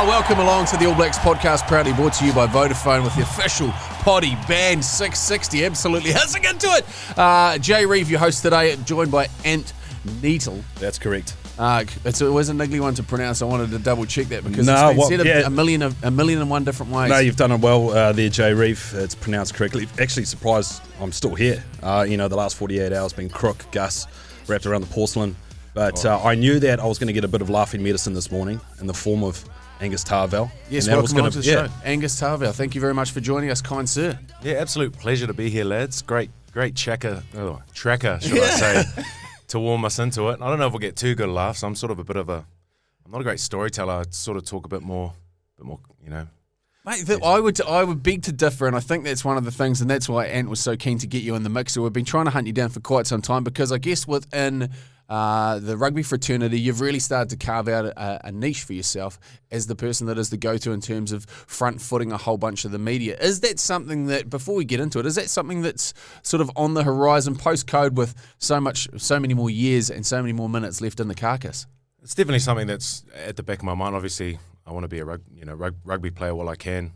Welcome along to the All Blacks podcast, proudly brought to you by Vodafone with the official potty band 660, absolutely hissing into it. Jay Reeve, your host today, joined by Niterl. That's correct. It was a niggly one to pronounce. I wanted to double check that because it's been said a million and one different ways. No, you've done it well there, Jay Reeve. It's pronounced correctly. Actually surprised I'm still here. The last 48 hours been crook, Gus, wrapped around the porcelain. But I knew that I was going to get a bit of laughing medicine this morning in the form of Angus Ta'avao. Yes, welcome along to the show. Angus Ta'avao, thank you very much for joining us, kind sir. Yeah, absolute pleasure to be here, lads. Great tracker, should I say, to warm us into it. I don't know if we'll get too good laughs. I'm not a great storyteller. I sort of talk a bit more, Mate, I would beg to differ, and I think that's one of the things, and that's why Ant was so keen to get you in the mix. So we've been trying to hunt you down for quite some time because I guess within the rugby fraternity, you've really started to carve out a niche for yourself as the person that is the go-to in terms of front-footing a whole bunch of the media. Is that something that, before we get into it, is that something that's sort of on the horizon post-code with so many more years and so many more minutes left in the carcass? It's definitely something that's at the back of my mind. Obviously, I want to be a rugby player while I can,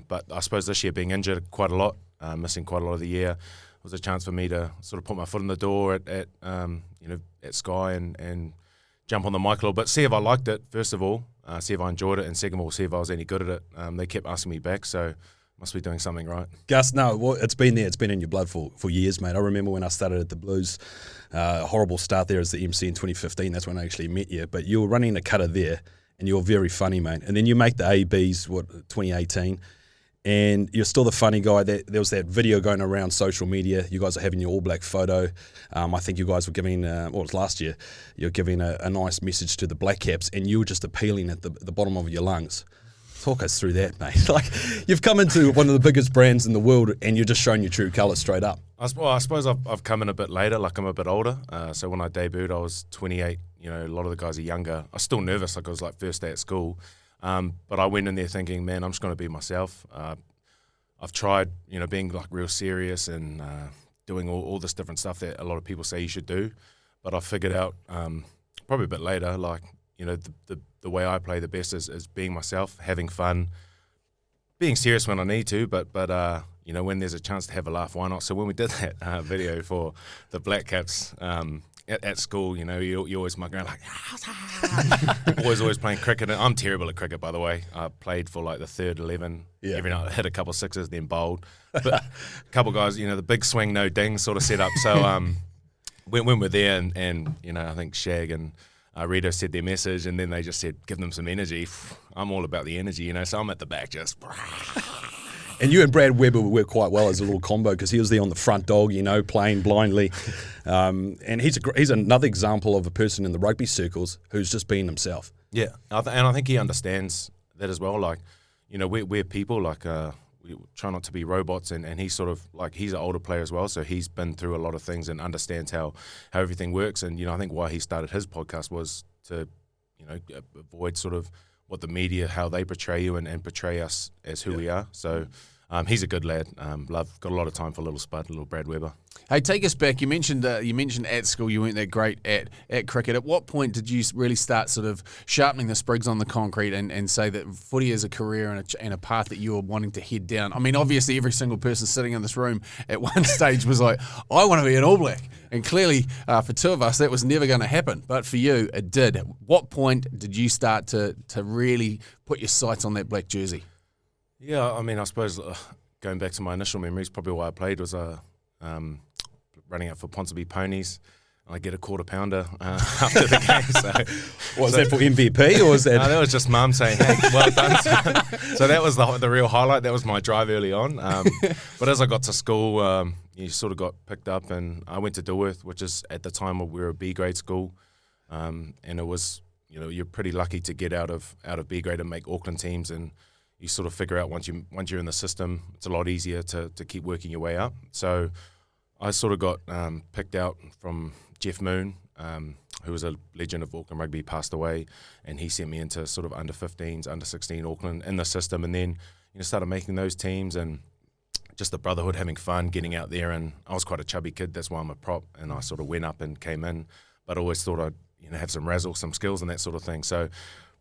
but I suppose this year being injured quite a lot, missing quite a lot of the year, was a chance for me to sort of put my foot in the door at Sky and jump on the mic a little bit, see if I liked it, first of all, see if I enjoyed it, and second of all, see if I was any good at it. They kept asking me back, so must be doing something right. Gus, no, it's been there. It's been in your blood for years, mate. I remember when I started at the Blues, a horrible start there as the MC in 2015. That's when I actually met you. But you were running a cutter there, and you were very funny, mate. And then you make the ABs, 2018, and you're still the funny guy. There was that video going around social media. You guys are having your All Black photo. I think you guys were giving, it was last year, you were giving a nice message to the Black Caps, and you were just appealing at the bottom of your lungs. Talk us through that, mate. Like, you've come into one of the biggest brands in the world, and you're just showing your true colours straight up. I suppose I've come in a bit later, like I'm a bit older. So when I debuted, I was 28. A lot of the guys are younger. I was still nervous, like I was like first day at school. But I went in there thinking, man, I'm just going to be myself. I've tried, being like real serious and doing all this different stuff that a lot of people say you should do. But I figured out probably a bit later, like, the way I play the best is being myself, having fun, being serious when I need to, but when there's a chance to have a laugh, why not? So when we did that video for the Black Caps at school, you always muck around like, always playing cricket. And I'm terrible at cricket, by the way. I played for like the third 11. Yeah. Every night I hit a couple of sixes, then bowled. But a couple of guys, the big swing, no ding sort of set up. So when we're there and I think Shag and Rito said their message, and then they just said, give them some energy. I'm all about the energy, so I'm at the back just... And you and Brad Webber work quite well as a little combo because he was there on the front dog, playing blindly. And he's another example of a person in the rugby circles who's just being himself. Yeah, and I think he understands that as well. Like, we're people, like... we try not to be robots, and he's sort of like, he's an older player as well, so he's been through a lot of things and understands how everything works. And I think why he started his podcast was to avoid sort of what the media, how they portray you and portray us as who we are. So he's a good lad. Got a lot of time for little Spud, little Brad Webber. Hey, take us back. You mentioned at school you weren't that great at cricket. At what point did you really start sort of sharpening the sprigs on the concrete and say that footy is a career and a path that you were wanting to head down? I mean, obviously every single person sitting in this room at one stage was like, I want to be an All Black. And clearly for two of us that was never going to happen. But for you, it did. At what point did you start to really put your sights on that black jersey? Yeah, I mean, I suppose going back to my initial memories, probably why I played was running out for Ponsonby Ponies. I get a quarter pounder after the game. So, was that for MVP or was that? No, that was just Mum saying, "Hey, well done." So that was the real highlight. That was my drive early on. But as I got to school, you sort of got picked up, and I went to Dilworth, which is at the time we were a B grade school, and it was you're pretty lucky to get out of B grade and make Auckland teams, and you sort of figure out once you're in the system, it's a lot easier to keep working your way up. So I sort of got picked out from Jeff Moon, who was a legend of Auckland rugby, passed away, and he sent me into sort of under 15s, under 16 Auckland in the system, and then started making those teams and just the brotherhood, having fun, getting out there. And I was quite a chubby kid, that's why I'm a prop, and I sort of went up and came in, but always thought I'd have some razzle, some skills and that sort of thing. So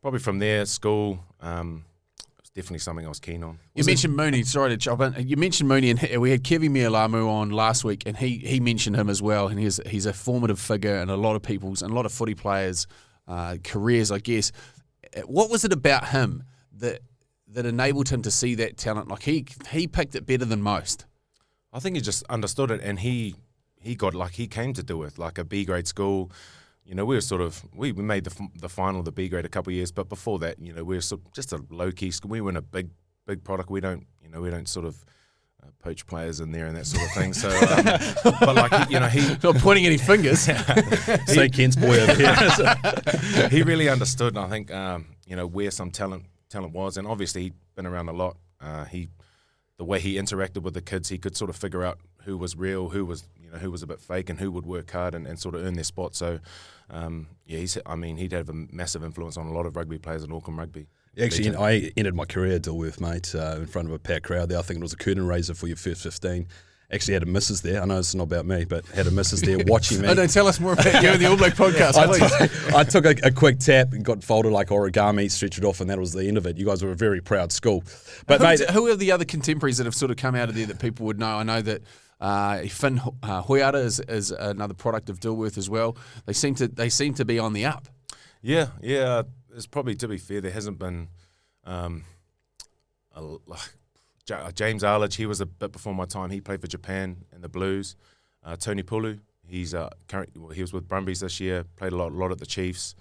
probably from there, school, it's definitely something I was keen on. You mentioned Mooney. Sorry to chop in. You mentioned Mooney, and we had Kevi Mialamu on last week, and he mentioned him as well. And he's a formative figure in a lot of people's and a lot of footy players' careers, I guess. What was it about him that enabled him to see that talent? Like he picked it better than most. I think he just understood it, and he came to Dilworth, like a B grade school. You know, we were sort of we made the final of the B grade a couple of years, but before that, you know, we were sort of just a low key school. We weren't a big product. We don't sort of poach players in there and that sort of thing. So, but like he not pointing any fingers. Say Kent's boy over here. He really understood, and I think where some talent was, and obviously he'd been around a lot. The way he interacted with the kids, he could sort of figure out who was real, who was a bit fake, and who would work hard and sort of earn their spot. So, he'd have a massive influence on a lot of rugby players in Auckland rugby. Actually, I ended my career at Dilworth, mate, in front of a packed crowd there. I think it was a curtain raiser for your first 15. Actually had a missus there. I know it's not about me, but had a missus there watching me. Oh, don't tell us more about you and the All Black podcast, please. I took a quick tap and got folded like origami, stretched it off, and that was the end of it. You guys were a very proud school. But who are the other contemporaries that have sort of come out of there that people would know? I know that Finn Hoiara is another product of Dilworth as well. They seem to be on the up. Yeah. It's probably, to be fair, there hasn't been James Arledge. He was a bit before my time. He played for Japan in the Blues. Tony Pulu, he was with Brumbies this year. Played a lot at the Chiefs.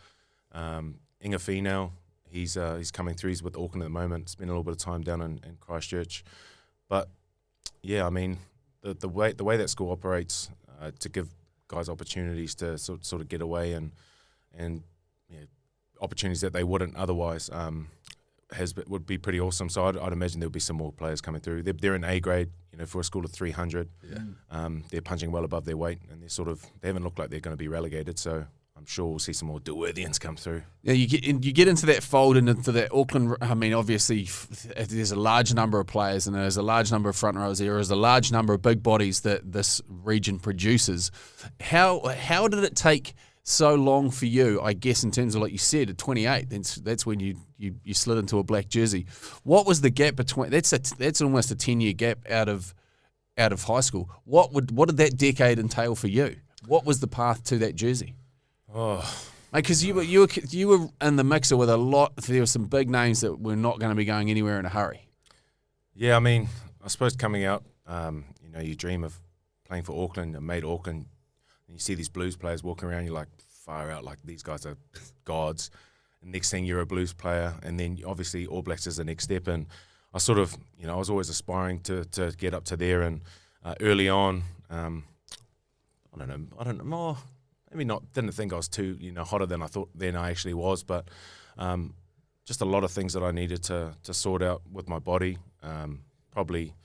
Inga Finau, he's coming through. He's with Auckland at the moment. Spent a little bit of time down in Christchurch. But yeah, I mean the way that school operates to give guys opportunities to sort of get away and opportunities that they wouldn't otherwise. Would be pretty awesome. So I'd imagine there would be some more players coming through. They're in A grade, for a school of 300. Yeah. They're punching well above their weight, and they haven't looked like they're going to be relegated. So I'm sure we'll see some more Dilworthians come through. Yeah, you get into that fold and into that Auckland. I mean, obviously, there's a large number of players, and there's a large number of front rows. There is a large number of big bodies that this region produces. How did it take so long for you, I guess, in terms of, like you said, at 28, that's when you slid into a black jersey. What was the gap between? That's almost a 10-year gap out of high school. What did that decade entail for you? What was the path to that jersey? Oh, because you were in the mixer with a lot. There were some big names that were not going to be going anywhere in a hurry. Yeah, I mean, I suppose coming out, you dream of playing for Auckland and made Auckland. And you see these Blues players walking around, you're like, far out, like these guys are gods. And next thing you're a Blues player, and then obviously All Blacks is the next step. And I sort of, I was always aspiring to get up to there. And early on, I don't know, maybe not. Didn't think I was too, hotter than I thought then I actually was. But just a lot of things that I needed to sort out with my body. Probably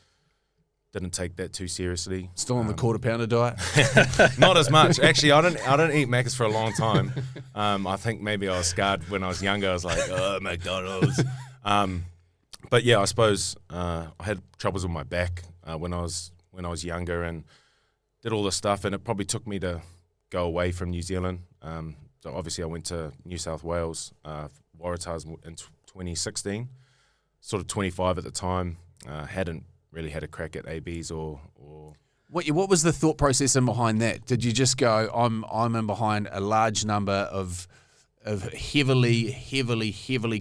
didn't take that too seriously. Still on the quarter pounder diet? Not as much. Actually, I didn't eat Macca's for a long time. I think maybe I was scarred when I was younger. I was like, oh, McDonald's. But yeah, I suppose I had troubles with my back when I was younger, and did all this stuff, and it probably took me to go away from New Zealand. So obviously I went to New South Wales, Waratahs in 2016, sort of 25 at the time. Hadn't really had a crack at ABs or. What was the thought process in behind that? Did you just go, I'm in behind a large number of heavily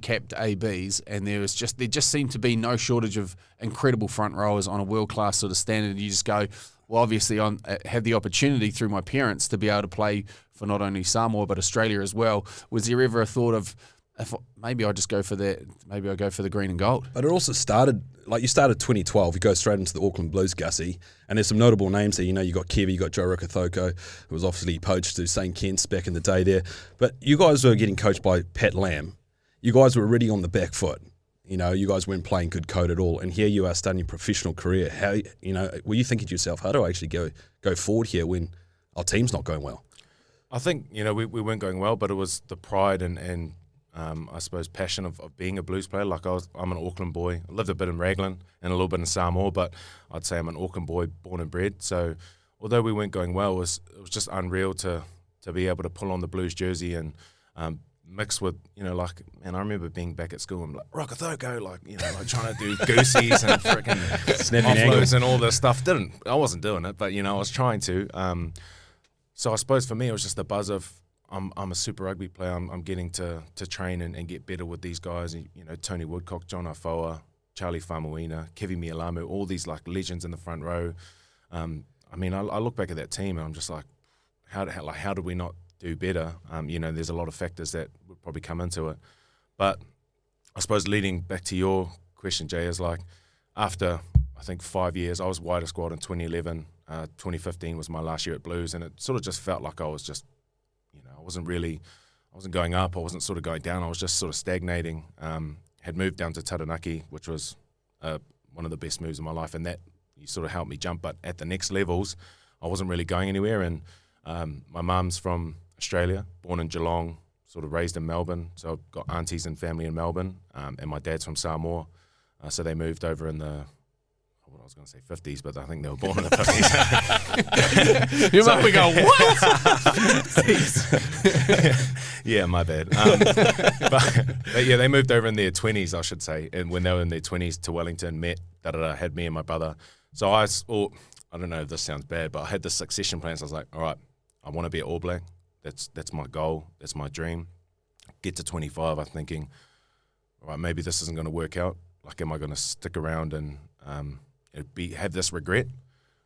capped ABs, and there just seemed to be no shortage of incredible front rowers on a world class sort of standard. And you just go, well, obviously I had the opportunity through my parents to be able to play for not only Samoa but Australia as well. Was there ever a thought of, maybe I'll just go for that, maybe I'll go for the green and gold? But it also started, like you started 2012, you go straight into the Auckland Blues, Gussie, and there's some notable names there. You got Kevi, you got Joe Rukithoko, who was obviously poached to St. Kitts back in the day there. But you guys were getting coached by Pat Lamb. You guys were already on the back foot. You guys weren't playing good code at all. And here you are starting your professional career. How, were you thinking to yourself, how do I actually go forward here when our team's not going well? I think, we weren't going well, but it was the pride and I suppose passion of being a Blues player. Like I'm an Auckland boy. I lived a bit in Raglan and a little bit in Samoa, but I'd say I'm an Auckland boy born and bred. So although we weren't going well, it was just unreal to be able to pull on the Blues jersey and mixed with, like, man, I remember being back at school and like, Rokathoko, like, like trying to do goosies and freaking offloads and all this stuff. I wasn't doing it, but, I was trying to. So I suppose for me, it was just the buzz of, I'm a Super Rugby player. I'm getting to train and get better with these guys. Tony Woodcock, John Afoa, Charlie Faumuina, Kevi Mialamu, all these like legends in the front row. I look back at that team and I'm just like, how did we not do better? There's a lot of factors that would probably come into it. But I suppose leading back to your question, Jay, is like after I think 5 years, I was wider squad in 2011. 2015 was my last year at Blues, and it sort of just felt like I was just, I wasn't going up, I wasn't sort of going down, I was just sort of stagnating. Had moved down to Taranaki, which was one of the best moves of my life, and that sort of helped me jump. But at the next levels, I wasn't really going anywhere. And my mum's from Australia, born in Geelong, sort of raised in Melbourne, so I've got aunties and family in Melbourne, and my dad's from Samoa, so they moved over in the, I was going to say 50s, but I think they were born in the 50s. You might be going, what? 50s. Yeah, my bad. But yeah, they moved over in their 20s, I should say, and when they were in their 20s to Wellington, had me and my brother. So I don't know if this sounds bad, but I had the succession plans. I was like, all right, I want to be an All Black. That's my goal. That's my dream. Get to 25, I'm thinking, all right, maybe this isn't going to work out. Like, am I going to stick around and have this regret?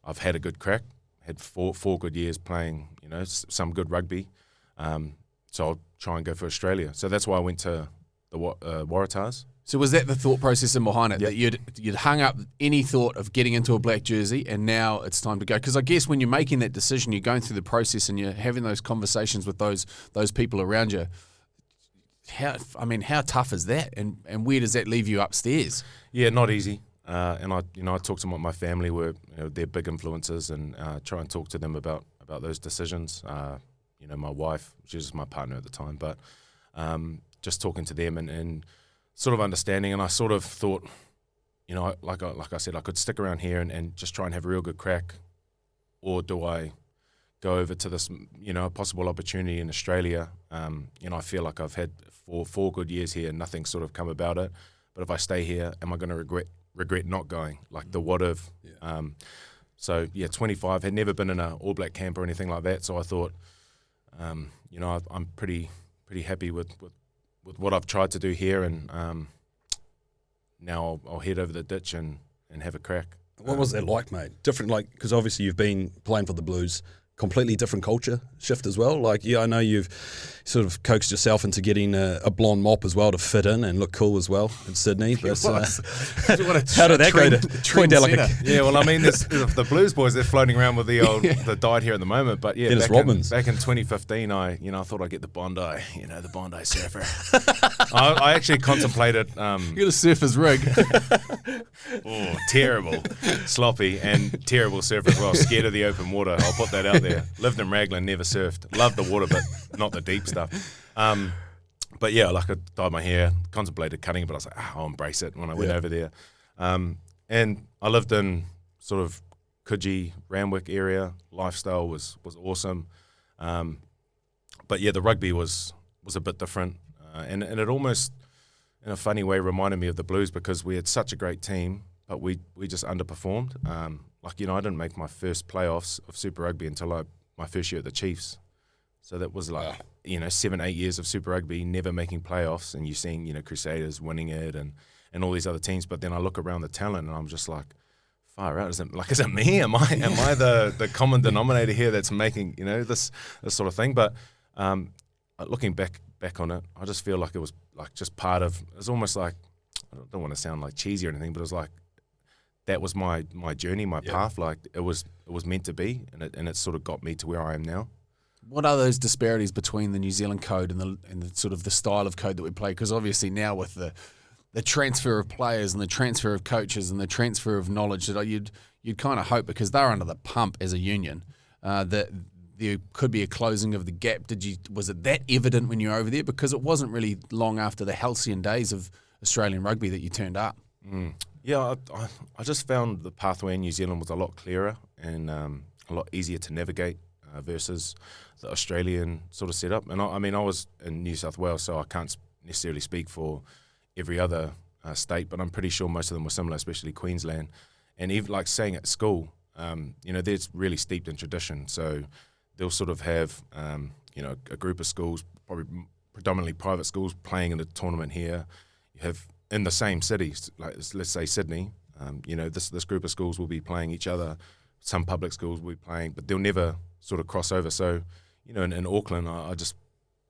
I've had a good crack, had four good years playing, some good rugby. So I'll try and go for Australia. So that's why I went to the Waratahs. So was that the thought process in behind it, Yep. that you'd hung up any thought of getting into a black jersey and now it's time to go? Because I guess when you're making that decision, you're going through the process and you're having those conversations with those people around you. How tough is that, and where does that leave you upstairs? Yeah, not easy. And I talk to my family, were they're big influences, and try and talk to them about those decisions. My wife, she was my partner at the time, but just talking to them and sort of understanding. And I sort of thought, like I said, I could stick around here and just try and have a real good crack, or do I go over to this, a possible opportunity in Australia? I feel like I've had four good years here and nothing's sort of come about it. But if I stay here, am I going to regret not going? Like the what if? Yeah. 25, had never been in an All Black camp or anything like that. So I thought, I'm pretty happy with what I've tried to do here, and now I'll head over the ditch and have a crack. What was that like, mate? Different, like, because obviously you've been playing for the Blues, completely different culture shift as well. Like, yeah, I know you've sort of coaxed yourself into getting a blonde mop as well to fit in and look cool as well in Sydney. But how did that go to point out like yeah, well, I mean, there's the Blues boys, they're floating around with the dyed hair at the moment. But yeah, Dennis back in 2015, I thought I'd get the Bondi, the Bondi surfer. I actually contemplated. You got a surfer's rig. Oh, terrible, sloppy, and terrible surfer as well. Scared of the open water. I'll put that out there. Lived in Raglan, never surfed. Loved the water, but not the deep stuff. But yeah, like I dyed my hair, contemplated cutting it, but I was like, I'll embrace it when I went over there. And I lived in sort of Coogee, Randwick area. Lifestyle was awesome. But yeah, the rugby was a bit different. And it almost, in a funny way, reminded me of the Blues, because we had such a great team, but we just underperformed. I didn't make my first playoffs of Super Rugby until my first year at the Chiefs. So that was 7-8 years of Super Rugby, never making playoffs, and you're seeing, Crusaders winning it and all these other teams. But then I look around the talent and I'm just like, far out. Is it me? Am I the common denominator here that's making, this sort of thing? But looking back on it, I just feel like it was like just part of, it was almost like, I don't want to sound like cheesy or anything, but it was like, that was my journey, my path. Like it was meant to be, and it sort of got me to where I am now. What are those disparities between the New Zealand code and the sort of the style of code that we play? Because obviously now with the transfer of players and the transfer of coaches and the transfer of knowledge, that you'd kind of hope, because they're under the pump as a union, that there could be a closing of the gap. Was it that evident when you were over there? Because it wasn't really long after the halcyon days of Australian rugby that you turned up. Yeah, I just found the pathway in New Zealand was a lot clearer and a lot easier to navigate. versus the Australian sort of setup. And I mean, I was in New South Wales, so I can't necessarily speak for every other state, but I'm pretty sure most of them were similar, especially Queensland. And even like saying at school, they're really steeped in tradition. So they'll sort of have, a group of schools, probably predominantly private schools, playing in a tournament here. You have in the same cities, like let's say Sydney, this group of schools will be playing each other. Some public schools will be playing, but they'll never sort of cross over. So, in Auckland, I just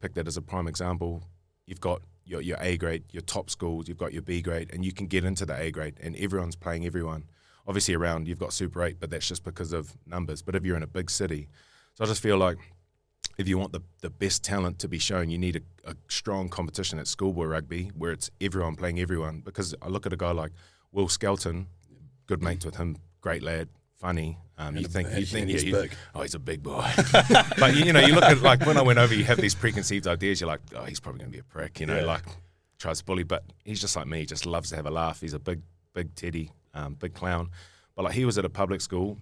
picked that as a prime example. You've got your A grade, your top schools, you've got your B grade, and you can get into the A grade, and everyone's playing everyone. Obviously around, you've got Super 8, but that's just because of numbers. But if you're in a big city, so I just feel like if you want the best talent to be shown, you need a strong competition at schoolboy rugby where it's everyone playing everyone. Because I look at a guy like Will Skelton, good mates with him, great lad, funny. You think he's big. He's a big boy. But you look at like when I went over, you have these preconceived ideas. You're like, he's probably going to be a prick, like tries to bully. But he's just like me. He just loves to have a laugh. He's a big teddy, big clown. But like he was at a public school,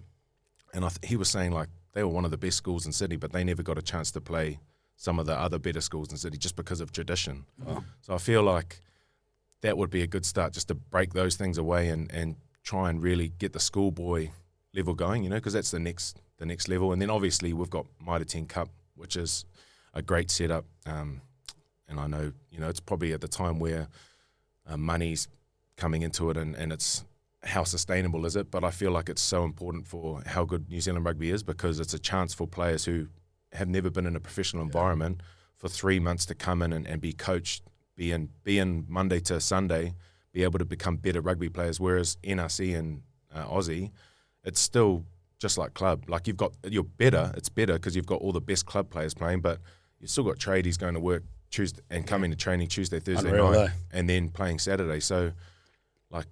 and he was saying like they were one of the best schools in Sydney, but they never got a chance to play some of the other better schools in Sydney just because of tradition. Oh. So I feel like that would be a good start, just to break those things away and try and really get the schoolboy level going, because that's the next level. And then obviously we've got Mitre 10 Cup, which is a great setup. And I know, it's probably at the time where money's coming into it and it's how sustainable is it, but I feel like it's so important for how good New Zealand rugby is, because it's a chance for players who have never been in a professional environment for 3 months to come in and be coached, be in Monday to Sunday, be able to become better rugby players, whereas NRC and Aussie, it's still just like club. Like it's better because you've got all the best club players playing, but you've still got tradies going to work Tuesday and coming to training Tuesday, Thursday night, and then playing Saturday. So like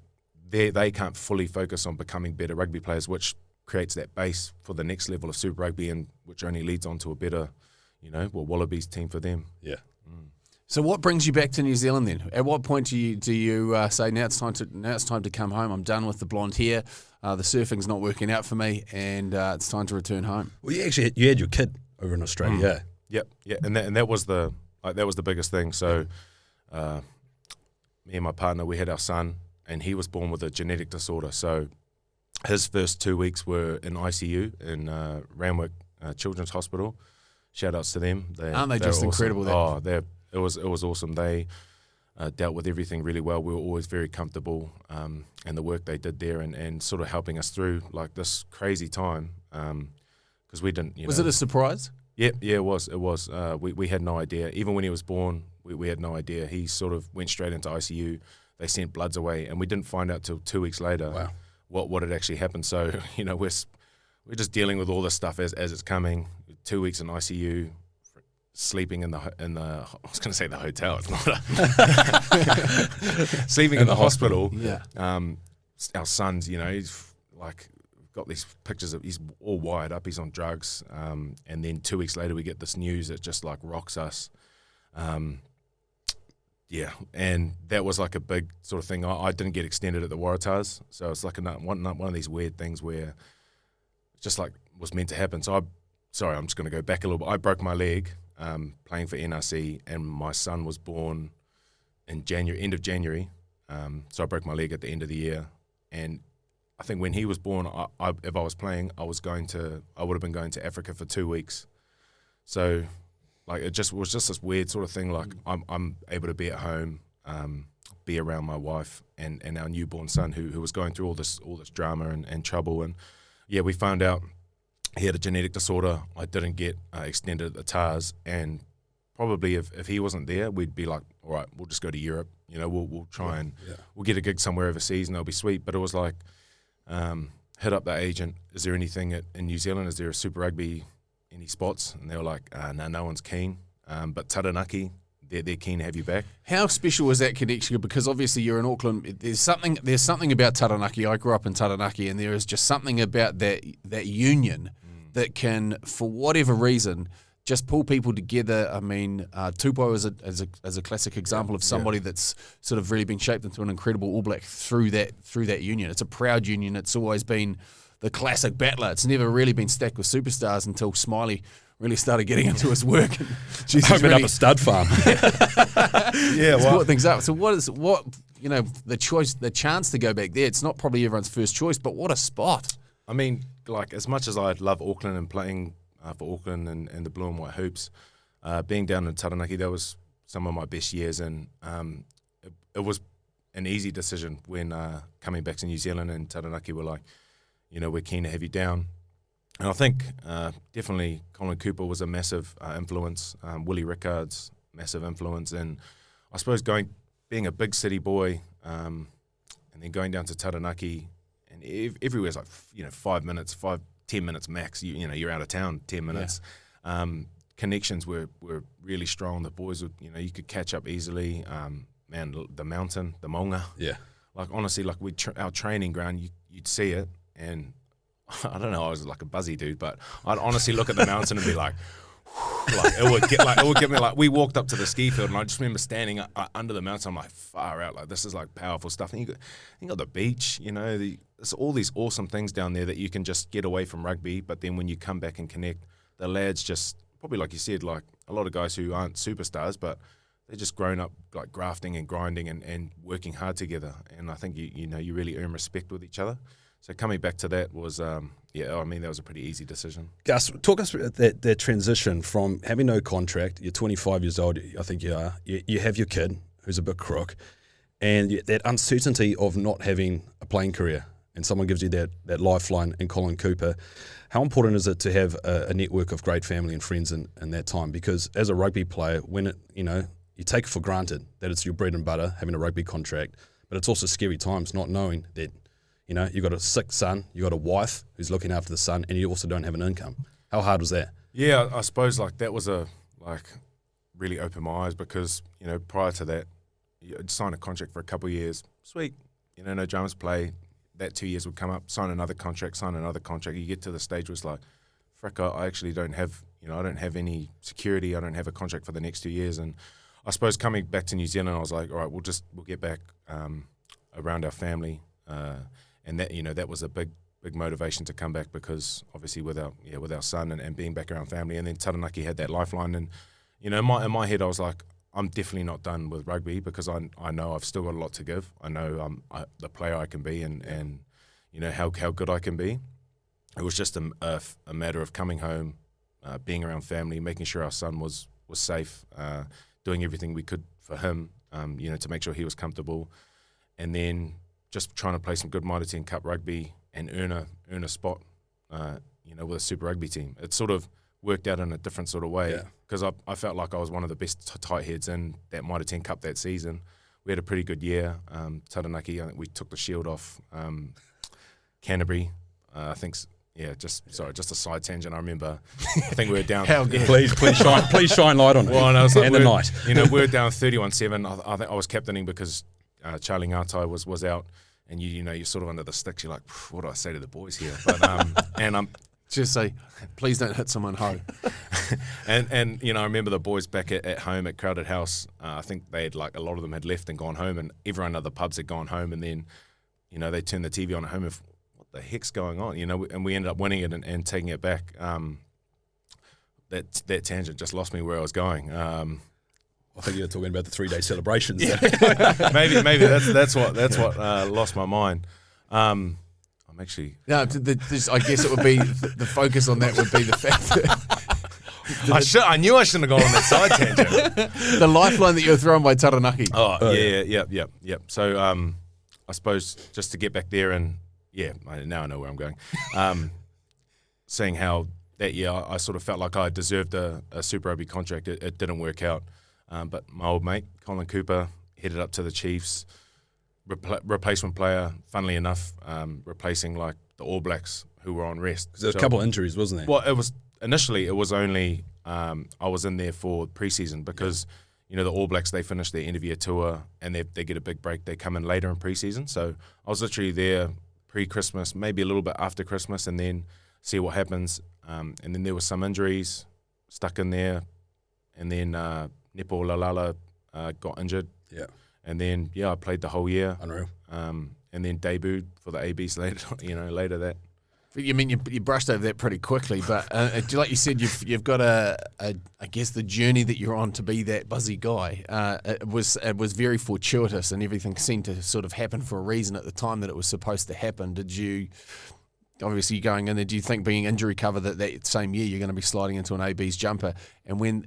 they can't fully focus on becoming better rugby players, which creates that base for the next level of Super Rugby, and which only leads on to a better, Wallabies team for them. Yeah. So what brings you back to New Zealand then? At what point do you say now it's time to come home? I'm done with the blonde hair. The surfing's not working out for me, and it's time to return home. Well, you had your kid over in Australia. Yep, and that was the biggest thing. So, me and my partner, we had our son, and he was born with a genetic disorder. So, his first 2 weeks were in ICU in Randwick Children's Hospital. Shout outs to them. Aren't they just incredible? It was awesome. They dealt with everything really well. We were always very comfortable, and the work they did there, and sort of helping us through like this crazy time, because we didn't. Was it a surprise? Yeah, it was. We had no idea. Even when he was born, we had no idea. He sort of went straight into ICU. They sent bloods away, and we didn't find out till 2 weeks later what had actually happened. So we're just dealing with all this stuff as it's coming. 2 weeks in ICU. Sleeping in the I was going to say the hotel. It's not sleeping in the hospital. Yeah. Our son's, he's like got these pictures of he's all wired up. He's on drugs. And then 2 weeks later, we get this news that just like rocks us. And that was like a big sort of thing. I didn't get extended at the Waratahs, so it's like one of these weird things where it just like was meant to happen. So I'm just going to go back a little bit. I broke my leg. Playing for NRC, and my son was born in end of January. So I broke my leg at the end of the year, and I think when he was born, if I was playing, I would have been going to Africa for 2 weeks. So, like, it was just this weird sort of thing. Like, I'm able to be at home, be around my wife and our newborn son who was going through all this drama and trouble. And yeah, we found out he had a genetic disorder. I didn't get extended at the TARS, and probably if he wasn't there, we'd be like, all right, we'll just go to Europe. We'll try and we'll get a gig somewhere overseas, and it'll be sweet. But it was like, hit up the agent. Is there anything in New Zealand? Is there a Super Rugby, any spots? And they were like, no one's keen. But Taranaki, they're keen to have you back. How special is that connection? Because obviously you're in Auckland. There's something about Taranaki. I grew up in Taranaki, and there is just something about that union that can, for whatever reason, just pull people together. I mean, Tupou is a classic example of somebody that's sort of really been shaped into an incredible All Black through that union. It's a proud union. It's always been the classic battler. It's never really been stacked with superstars until Smiley really started getting into his work. And Opened up a stud farm. Yeah, well, brought things up. So the choice, the chance to go back there? It's not probably everyone's first choice, but what a spot! I mean, like, as much as I love Auckland and playing for Auckland and the blue and white hoops, being down in Taranaki, that was some of my best years, and it was an easy decision when coming back to New Zealand, and Taranaki were like, we're keen to have you down. And I think definitely Colin Cooper was a massive influence, Willie Rickard's massive influence, and I suppose being a big city boy and then going down to Taranaki, and everywhere's like 5 minutes, 10 minutes max. You're out of town 10 minutes. Yeah. Connections were really strong. The boys would you could catch up easily. Man, the mountain, the Maunga. Yeah. Like, honestly, like our training ground, you'd see it, and I don't know, I was like a buzzy dude, but I'd honestly look at the mountain and be like, it would get me like, we walked up to the ski field, and I just remember standing under the mountain. I'm like, far out, like, this is like powerful stuff. And you got the beach, there's all these awesome things down there that you can just get away from rugby. But then when you come back and connect, the lads just, probably like you said, like a lot of guys who aren't superstars, but they're just grown up like grafting and grinding and working hard together. And I think you really earn respect with each other. So coming back to that was, that was a pretty easy decision. Gus, talk us through that transition from having no contract. You're 25 years old, I think you are. You have your kid, who's a bit crook, and that uncertainty of not having a playing career, and someone gives you that lifeline in Colin Cooper. How important is it to have a network of great family and friends in that time? Because as a rugby player, when you take it for granted that it's your bread and butter, having a rugby contract, but it's also scary times not knowing that you've got a sick son, you've got a wife who's looking after the son, and you also don't have an income. How hard was that? Yeah, I suppose like that was really opened my eyes, because, prior to that, you'd sign a contract for a couple of years. Sweet. No dramas play. That 2 years would come up, sign another contract. You get to the stage where it's like, frick, I actually don't have, I don't have any security. I don't have a contract for the next 2 years. And I suppose coming back to New Zealand, I was like, all right, we'll get back around our family. And that, that was a big motivation to come back, because obviously with our son and being back around family. And then Taranaki had that lifeline, and in my head I was like, I'm definitely not done with rugby, because I know I've still got a lot to give. I know the player I can be, and how good I can be. It was just a matter of coming home, being around family, making sure our son was safe, doing everything we could for him, to make sure he was comfortable, and then just trying to play some good Mitre 10 Cup rugby and earn a spot, with a Super Rugby team. It sort of worked out in a different sort of way, because I felt like I was one of the best tight heads in that Mitre 10 Cup that season. We had a pretty good year. Taranaki, I think we took the shield off Canterbury. I think, just a side tangent. I remember, I think we were down. Please shine light on it. Well, no, and the night. We were down 31-7. I think I was captaining because Charlie Ngatai was out, and you're sort of under the sticks. You're like, what do I say to the boys here? But and I'm just say, please don't hit someone home. and I remember the boys back at home at Crowded House. I think they had, like, a lot of them had left and gone home, and everyone at the pubs had gone home, and then they turned the TV on at home. What the heck's going on? And we ended up winning it and taking it back. That tangent just lost me where I was going. I think you're talking about the 3-day celebrations. Yeah. maybe that's what lost my mind. I'm actually. No, I guess it would be the focus on that would be the fact that I knew I shouldn't have gone on that side tangent. The lifeline that you were thrown by Taranaki. Oh yeah. So I suppose just to get back there, and now I know where I'm going. Seeing how that year I sort of felt like I deserved a Super Rugby contract. It didn't work out. But my old mate, Colin Cooper, headed up to the Chiefs, replacement player, funnily enough, replacing like the All Blacks who were on rest. Because there was a couple of injuries, wasn't there? Well, initially it was only, I was in there for pre-season, because, the All Blacks, they finish their end of year tour and they get a big break. They come in later in pre-season. So I was literally there pre-Christmas, maybe a little bit after Christmas, and then see what happens. And then there were some injuries stuck in there. And then Nepo Lalala got injured. Yeah. And then, I played the whole year. Unreal. And then debuted for the ABs later, later You mean you brushed over that pretty quickly, but like you said, you've got I guess the journey that you're on to be that buzzy guy. It was very fortuitous, and everything seemed to sort of happen for a reason at the time that it was supposed to happen. Did you, obviously going in there, do you think being injury cover that same year you're going to be sliding into an AB's jumper? And when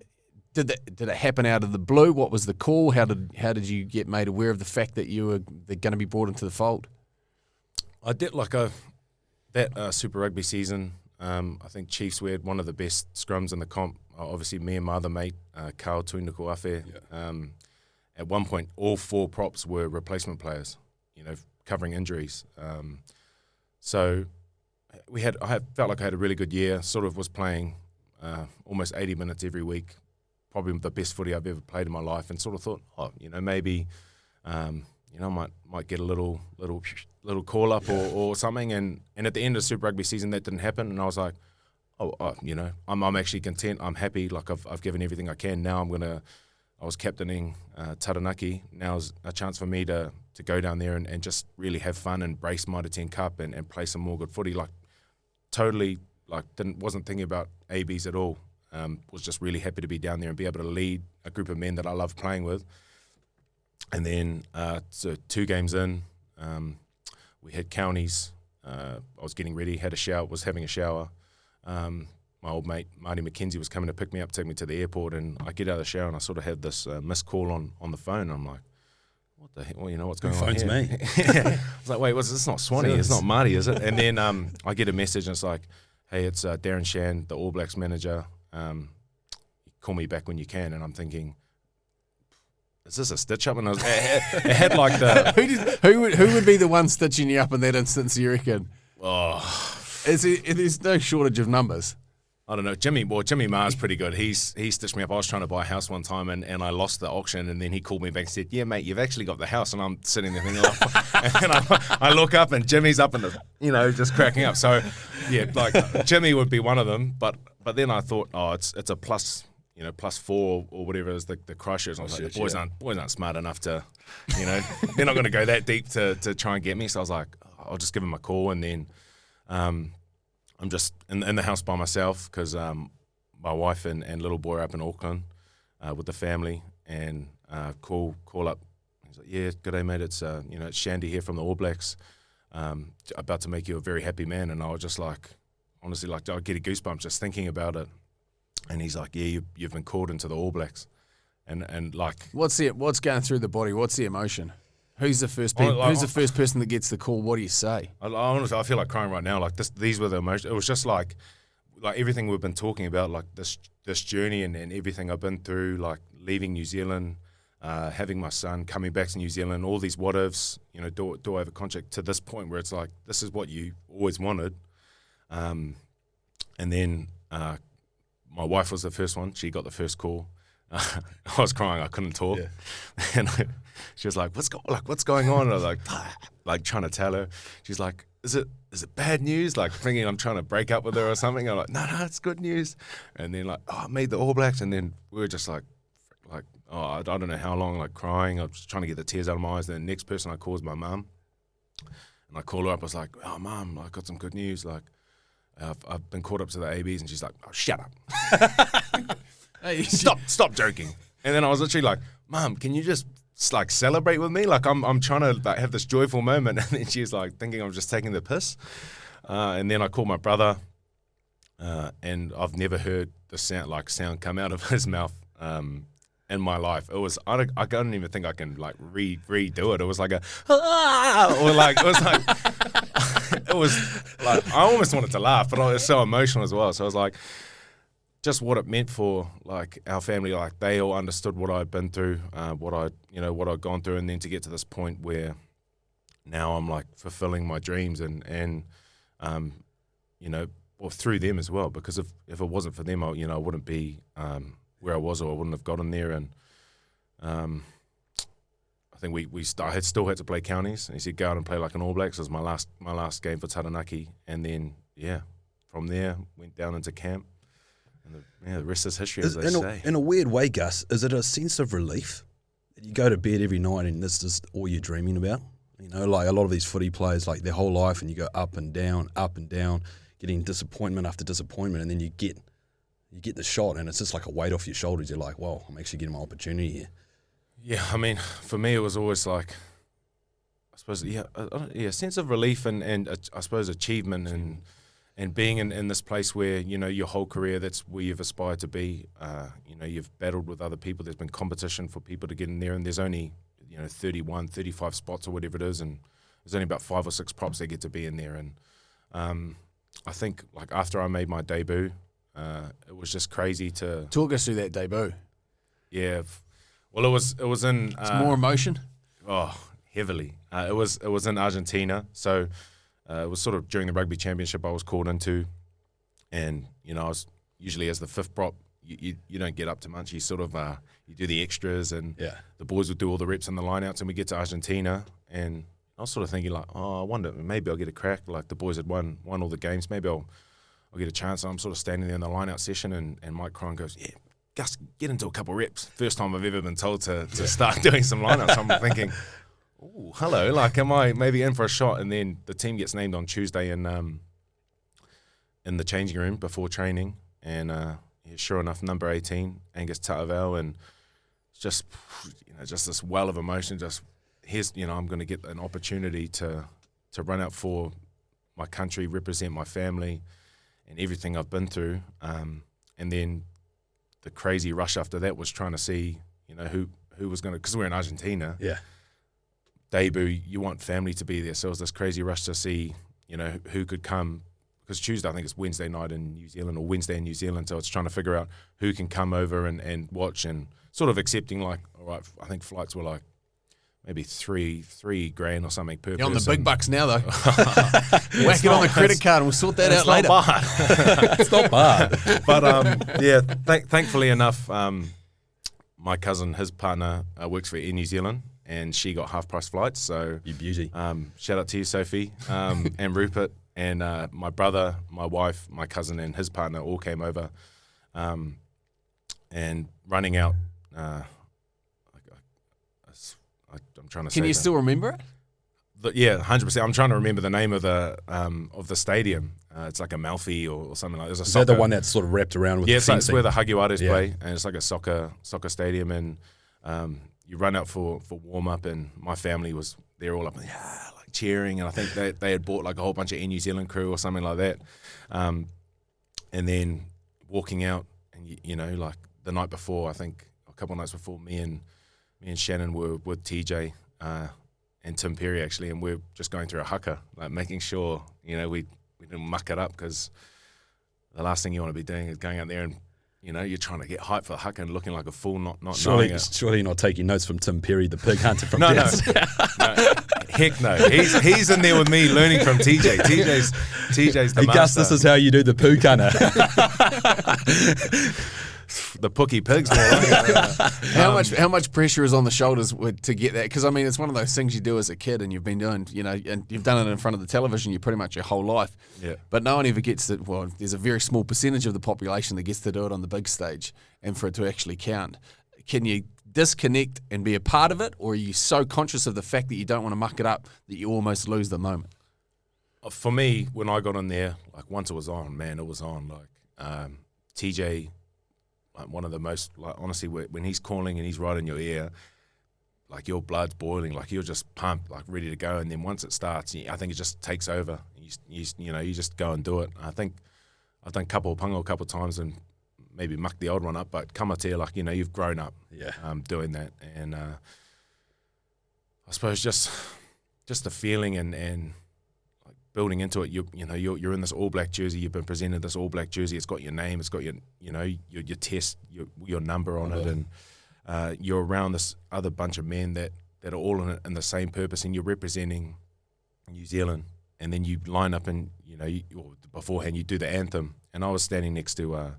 did it happen out of the blue? What was the call? How did you get made aware of the fact that you were going to be brought into the fold? I did that Super Rugby season. I think Chiefs, we had one of the best scrums in the comp. Obviously, me and my other mate, Carl Tuinukuafe. At one point, all 4 props were replacement players, covering injuries. So I felt like I had a really good year. Sort of was playing almost 80 minutes every week, probably the best footy I've ever played in my life, and sort of thought, maybe, I might get a little call up or something. And at the end of the Super Rugby season, that didn't happen, and I was like, I'm actually content. I'm happy. Like I've given everything I can. Now I was captaining Taranaki. Now's a chance for me to go down there and just really have fun and brace Mitre 10 Cup and play some more good footy. Like totally, wasn't thinking about ABs at all. Was just really happy to be down there and be able to lead a group of men that I love playing with. And then, so 2 games in, we had counties. I was getting ready, was having a shower. My old mate, Marty McKenzie, was coming to pick me up, take me to the airport, and I get out of the shower and I sort of had this missed call on the phone. I'm like, what the heck? Well, what's going on here? Who phones me? I was like, wait, it's not Swanee, it's not Marty, is it? And then I get a message and it's like, hey, it's Darren Shan, the All Blacks manager. Call me back when you can. And I'm thinking, is this a stitch up? And it had like the who would be the one stitching you up in that instance, you reckon? Oh, There's no shortage of numbers. I don't know. Jimmy Maher's pretty good. He stitched me up. I was trying to buy a house one time and I lost the auction, and then he called me back and said, yeah, mate, you've actually got the house. And I'm sitting there thinking, and I look up and Jimmy's up in the, just cracking up. So yeah, like Jimmy would be one of them. But then I thought, it's a plus, +4 or whatever is the crush is. I was like, the boys aren't smart enough to, they're not going to go that deep to try and get me. So I was like, I'll just give him a call, and then I'm just in the house by myself because my wife and little boy are up in Auckland with the family, and call up. He's like, yeah, good day, mate. It's it's Shandy here from the All Blacks, about to make you a very happy man. And I was just like, honestly, like I get a goosebump just thinking about it. And he's like, yeah, you've been called into the All Blacks, and like, what's going through the body? What's the emotion? Who's the first person that gets the call? What do you say? I honestly, I feel like crying right now. Like these were the emotions. It was just like everything we've been talking about, like this journey and everything I've been through, like leaving New Zealand, having my son, coming back to New Zealand, all these what ifs, do I have a contract to this point where it's like, this is what you always wanted. And then my wife was the first one. She got the first call. I was crying. I couldn't talk. Yeah. And she was like, what's going on? And I was like trying to tell her. She's like, is it bad news? Like thinking I'm trying to break up with her or something. I'm like, no, it's good news. And then I made the All Blacks. And then we were just like, I don't know how long, like crying. I was trying to get the tears out of my eyes. And the next person I called was my mum. And I called her up. I was like, oh, Mum, I got some good news. Like, I've been called up to the ABs. And she's like, oh, shut up. Hey, stop joking. And then I was literally like, Mum, can you just like celebrate with me? Like I'm trying to like have this joyful moment. And then she's like thinking I'm just taking the piss. And then I called my brother, and I've never heard the sound come out of his mouth in my life. It was I don't even think I can like redo it. It was like a or like it was like it was like I almost wanted to laugh, but I was so emotional as well. So I was like, just what it meant for like our family, like they all understood what I'd been through, what I'd gone through, and then to get to this point where now I'm like fulfilling my dreams and or through them as well, because if it wasn't for them, I wouldn't be where I was, or I wouldn't have gotten there. And I think I had still had to play counties, and he said go out and play like an All Blacks. It was my last game for Taranaki, and then from there went down into camp. And the rest is history, as they say. In a weird way, Gus, is it a sense of relief that you go to bed every night and this is all you're dreaming about? You know, like a lot of these footy players, like their whole life, and you go up and down, getting disappointment after disappointment, and then you get the shot, and it's just like a weight off your shoulders. You're like, well, I'm actually getting my opportunity here. Yeah, I mean, for me, it was always like, I suppose, a sense of relief and I suppose achievement and being in this place where, you know, your whole career, that's where you've aspired to be. You know, you've battled with other people. There's been competition for people to get in there, and there's only, you know, 31, 35 spots or whatever it is, and there's only about 5 or 6 props that get to be in there. And I think, like, after I made my debut, it was just crazy to Talk us through that debut. Yeah, well, it was in It's more emotion. Oh, heavily. It was in Argentina, so it was sort of during the rugby championship I was called into, and you know, I was usually as the 5th prop. You don't get up to much. You sort of you do the extras, and the boys would do all the reps and the lineouts, and we get to Argentina, and I was sort of thinking like, oh, I wonder, maybe I'll get a crack. Like the boys had won all the games, maybe I'll get a chance. And I'm sort of standing there in the lineout session, and Mike Cryan goes, yeah, Gus, get into a couple reps. First time I've ever been told to start doing some lineouts. I'm thinking, oh, hello, like, am I maybe in for a shot? And then the team gets named on Tuesday in the changing room before training, and sure enough, number 18, Angus Ta'avao, and just, you know, just this well of emotion. Just here's, you know, I'm going to get an opportunity to run out for my country, represent my family, and everything I've been through. And then the crazy rush after that was trying to see, you know, who was going to, because we're in Argentina. Yeah. Debut, you want family to be there. So it was this crazy rush to see, you know, who could come. Because Tuesday, I think it's Wednesday night in New Zealand, or Wednesday in New Zealand. So it's trying to figure out who can come over and watch, and sort of accepting, like, all right, I think flights were like maybe $3,000 or something per person. You're on the big bucks now, though. Whack it on the credit card and we'll sort that out later. It's not bad. But yeah, thankfully enough, my cousin, his partner, works for Air New Zealand, and she got half-price flights. So You beauty. shout out to you, Sophie, and Rupert, and my brother, my wife, my cousin, and his partner all came over, and running out. I'm trying to say. Can you still remember it? Yeah, 100%. I'm trying to remember the name of the stadium. It's like a Malfi or something like that. Is that the one that's sort of wrapped around with the fencing? It's where the Hagiwares play, and it's like a soccer stadium, and you run out for warm-up, and my family was there all up, like cheering, and I think they had bought like a whole bunch of Air New Zealand crew or something like that. And then walking out, and you know, like the night before, I think a couple of nights before, me and Shannon were with TJ and Tim Perry actually, and we're just going through a haka, like making sure, you know, we didn't muck it up, because the last thing you want to be doing is going out there and, you know, you're trying to get hyped for the haka and looking like a fool, not knowing it. Surely you're not taking notes from Tim Perry, the pig hunter from No, heck no. He's in there with me learning from TJ. TJ's the Hey master. Gus, this is how you do the poo kana. The pookie pigs. More like How much pressure is on the shoulders to get that? Because I mean, it's one of those things you do as a kid, and you've been doing, you know, and you've done it in front of the television. You pretty much your whole life. Yeah. But no one ever gets to. Well, there's a very small percentage of the population that gets to do it on the big stage, and for it to actually count. Can you disconnect and be a part of it, or are you so conscious of the fact that you don't want to muck it up that you almost lose the moment? For me, when I got in there, like once it was on, man, it was on. Like TJ. Like one of the most, like honestly, when he's calling and he's right in your ear, like your blood's boiling, like you're just pumped, like ready to go. And then once it starts, I think it just takes over. You just go and do it. I think I've done punga a couple of times and maybe mucked the old one up, but kamatea, like, you know, you've grown up doing that. And I suppose just the feeling and building into it, you're in this all black jersey. You've been presented this all black jersey. It's got your name. It's got your test, your number on it, and you're around this other bunch of men that are all in it in the same purpose, and you're representing New Zealand. And then you line up, and beforehand you do the anthem. And I was standing next to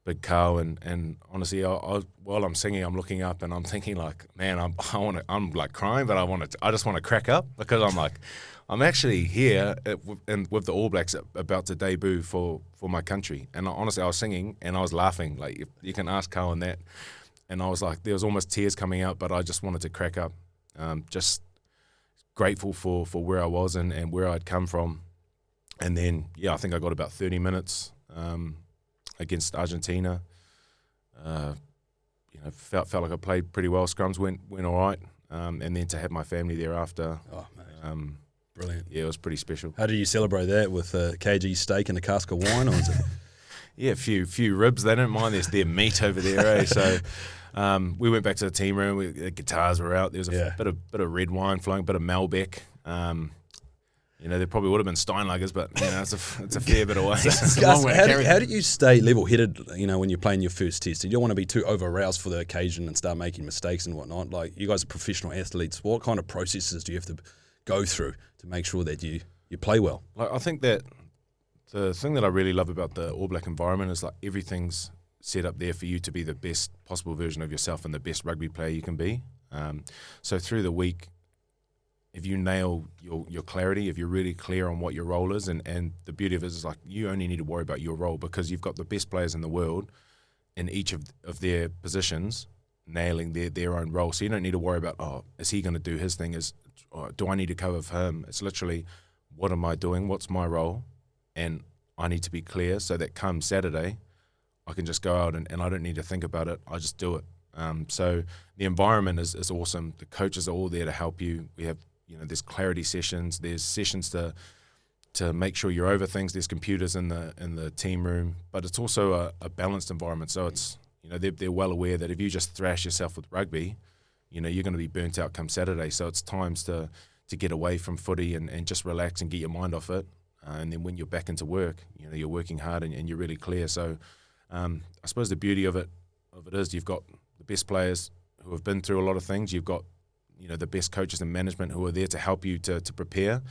Big Carl, and honestly, while I'm singing, I'm looking up and I'm thinking like, man, I'm like crying, but I just want to crack up, because I'm like, I'm actually here with the All Blacks about to debut for my country. And honestly, I was singing and I was laughing. Like, you can ask Carl on that. And I was like, there was almost tears coming out, but I just wanted to crack up. Just grateful for where I was and where I'd come from. And then, I think I got about 30 minutes against Argentina. Felt like I played pretty well. Scrums went all right. And then to have my family there after. Oh, mate. Brilliant. Yeah, it was pretty special. How did you celebrate that, with a KG steak and a cask of wine, or was it? Yeah, a few ribs. They don't mind. There's their meat over there, eh? So we went back to the team room. The guitars were out. There was a bit of red wine flowing, a bit of Malbec. There probably would have been Steinlagers, but it's a fair bit away. How do you stay level-headed, when you're playing your first test? You don't want to be too over-aroused for the occasion and start making mistakes and whatnot. Like, you guys are professional athletes. What kind of processes do you have to go through to make sure that you play well? Like, I think that the thing that I really love about the All Black environment is, like, everything's set up there for you to be the best possible version of yourself and the best rugby player you can be. So through the week, if you nail your clarity, if you're really clear on what your role is, and the beauty of it is, like, you only need to worry about your role because you've got the best players in the world in each of their positions nailing their own role. So you don't need to worry about, is he going to do his thing? Do I need to cover for him? It's literally, what am I doing? What's my role? And I need to be clear so that come Saturday, I can just go out and I don't need to think about it. I just do it. So the environment is awesome. The coaches are all there to help you. We have, there's clarity sessions. There's sessions to make sure you're over things. There's computers in the team room, but it's also a balanced environment. So it's, they're well aware that if you just thrash yourself with rugby, you're going to be burnt out come Saturday. So it's times to get away from footy and just relax and get your mind off it. And then when you're back into work, you're working hard and you're really clear. So I suppose the beauty of it is you've got the best players who have been through a lot of things. You've got, the best coaches and management who are there to help you to prepare.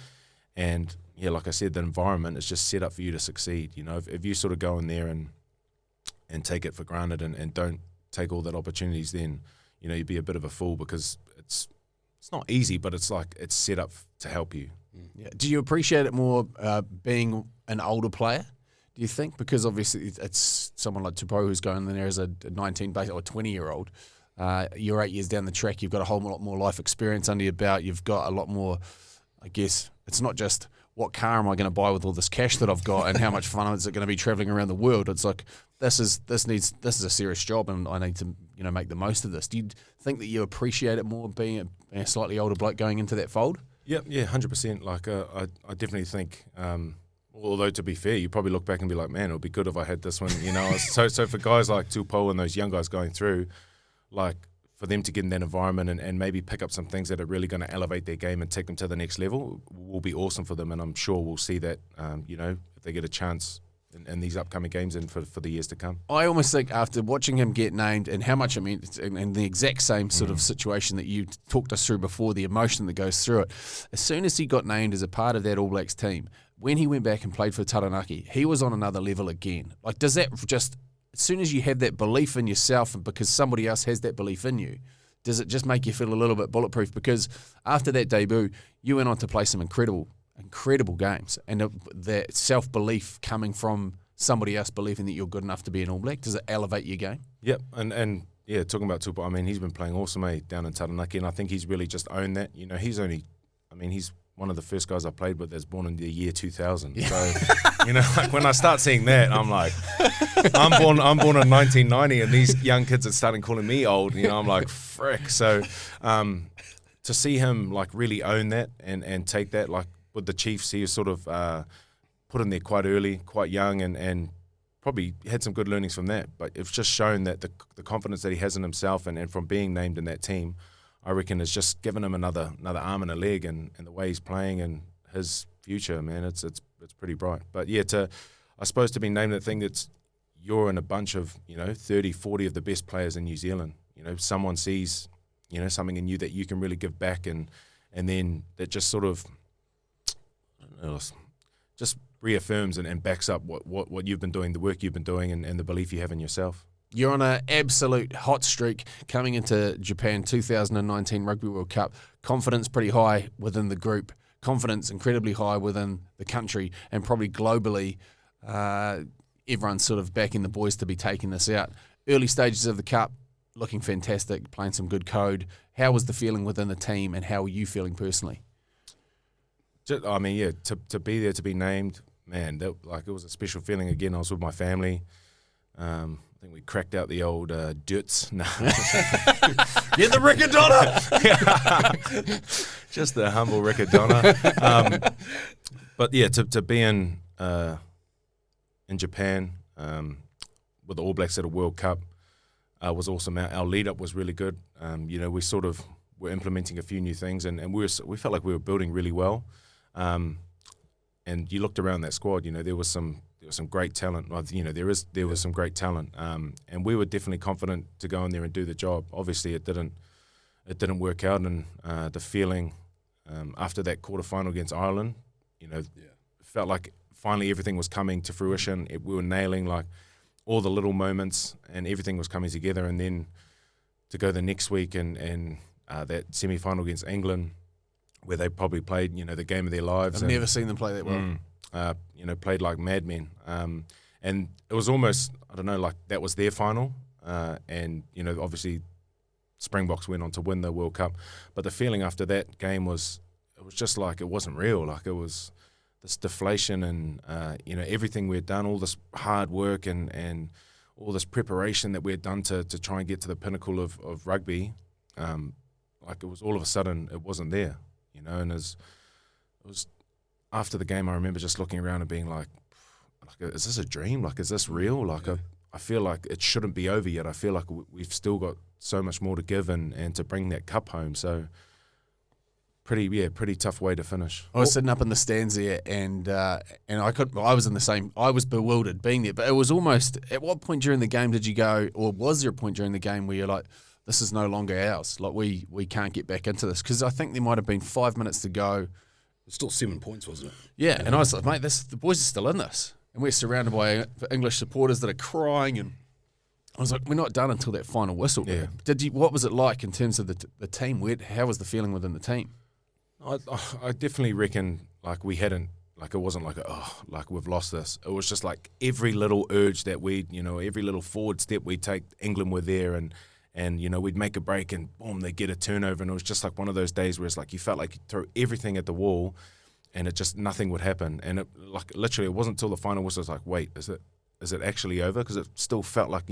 And, like I said, the environment is just set up for you to succeed. If you sort of go in there and take it for granted and don't take all that opportunities, then, you'd be a bit of a fool because it's not easy, but it's like it's set up to help you. Yeah. Do you appreciate it more being an older player, do you think? Because obviously it's someone like Ta'avao who's going in there as a 19 or 20-year-old. You're 8 years down the track. You've got a whole lot more life experience under your belt. You've got a lot more, I guess, it's not just what car am I going to buy with all this cash that I've got and how much fun is it going to be traveling around the world. It's like, this is a serious job and I need to, make the most of this. Do you think that you appreciate it more being a slightly older bloke going into that fold? Yeah, 100%. Like, I definitely think, although to be fair, you probably look back and be like, man, it would be good if I had this one, So for guys like Ta'avao and those young guys going through, like, for them to get in that environment and maybe pick up some things that are really going to elevate their game and take them to the next level will be awesome for them. And I'm sure we'll see that, if they get a chance in these upcoming games and for the years to come. I almost think after watching him get named and how much, in the exact same sort of situation that you talked us through before, the emotion that goes through it, as soon as he got named as a part of that All Blacks team, when he went back and played for Taranaki, he was on another level again. Like, does that just, as soon as you have that belief in yourself and because somebody else has that belief in you, does it just make you feel a little bit bulletproof? Because after that debut, you went on to play some incredible games, and that self-belief coming from somebody else believing that you're good enough to be an All Black, does it elevate your game? Yep, and talking about Ta'avao, he's been playing awesome down in Taranaki, and I think he's really just owned that. He's one of the first guys I played with that's born in the year 2000. Yeah. So, like when I start seeing that, I'm like, I'm born in 1990, and these young kids are starting calling me old. I'm like, frick. So, to see him like really own that and take that, like with the Chiefs, he was sort of put in there quite early, quite young, and probably had some good learnings from that. But it's just shown that the confidence that he has in himself and from being named in that team, I reckon has just given him another arm and a leg, and the way he's playing and his future, man, it's pretty bright. But I suppose to be named that thing, that's you're in a bunch of 30, 40 of the best players in New Zealand. Someone sees something in you that you can really give back, and then that just sort of just reaffirms and backs up what you've been doing, the work you've been doing, and the belief you have in yourself. You're on an absolute hot streak coming into Japan 2019 Rugby World Cup. Confidence pretty high within the group. Confidence incredibly high within the country, and probably globally, everyone's sort of backing the boys to be taking this out. Early stages of the Cup, looking fantastic, playing some good code. How was the feeling within the team, and how are you feeling personally? I mean, yeah, to be there, to be named, man, it was a special feeling. Again, I was with my family. I think we cracked out the old duts. No. Get the Riccadonna! Just the humble Riccadonna. But yeah, to be in Japan with the All Blacks at a World Cup was awesome. Our lead up was really good. We sort of were implementing a few new things, and we felt like we were building really well. And you looked around that squad. There was some great talent. There was some great talent, and we were definitely confident to go in there and do the job. Obviously, it didn't work out, and the feeling after that quarterfinal against Ireland, felt like finally everything was coming to fruition. We were nailing like all the little moments, and everything was coming together. And then to go the next week and that semi-final against England, where they probably played the game of their lives. I've never seen them play that well. Played like madmen. And it was almost, I don't know, like that was their final. And obviously Springboks went on to win the World Cup. But the feeling after that game was just like it wasn't real. Like it was this deflation and, everything we had done, all this hard work and all this preparation that we had done to try and get to the pinnacle of rugby. Like it was all of a sudden, it wasn't there, and it was after the game, I remember just looking around and being like, is this a dream? Like, is this real? Like, I feel like it shouldn't be over yet. I feel like we've still got so much more to give and to bring that cup home. So pretty tough way to finish. I was sitting up in the stands there, and I was in the same. I was bewildered being there, but it was almost. At what point during the game did you go, or was there a point during the game where you're like, this is no longer ours? Like we can't get back into this, because I think there might have been 5 minutes to go. It's still 7 points, wasn't it? Yeah, and I was like, mate, the boys are still in this, and we're surrounded by English supporters that are crying, and I was like, we're not done until that final whistle. Yeah. What was it like in terms of the team? How was the feeling within the team? I definitely reckon like we hadn't, like it wasn't like like we've lost this. It was just like every little urge that every little forward step we take, England were there, and we'd make a break and boom, they get a turnover, and it was just like one of those days where it's like you felt like you throw everything at the wall, and it just nothing would happen. And it like literally it wasn't until the final whistle. I was like, wait, is it actually over? Because it still felt like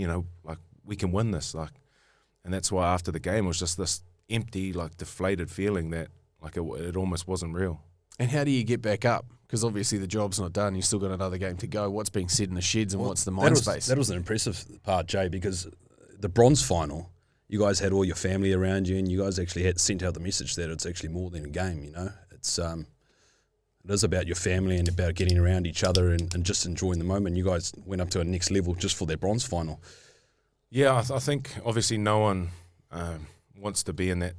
like we can win this, like, and that's why after the game it was just this empty, like deflated feeling that. Like it almost wasn't real. And how do you get back up? Because obviously the job's not done. You've still got another game to go. What's being said in the sheds and what's the mind space? That was an impressive part, Jay, because the bronze final, you guys had all your family around you, and you guys actually had sent out the message that it's actually more than a game. It is about your family and about getting around each other and just enjoying the moment. You guys went up to a next level just for that bronze final. Yeah, I think obviously no one wants to be in that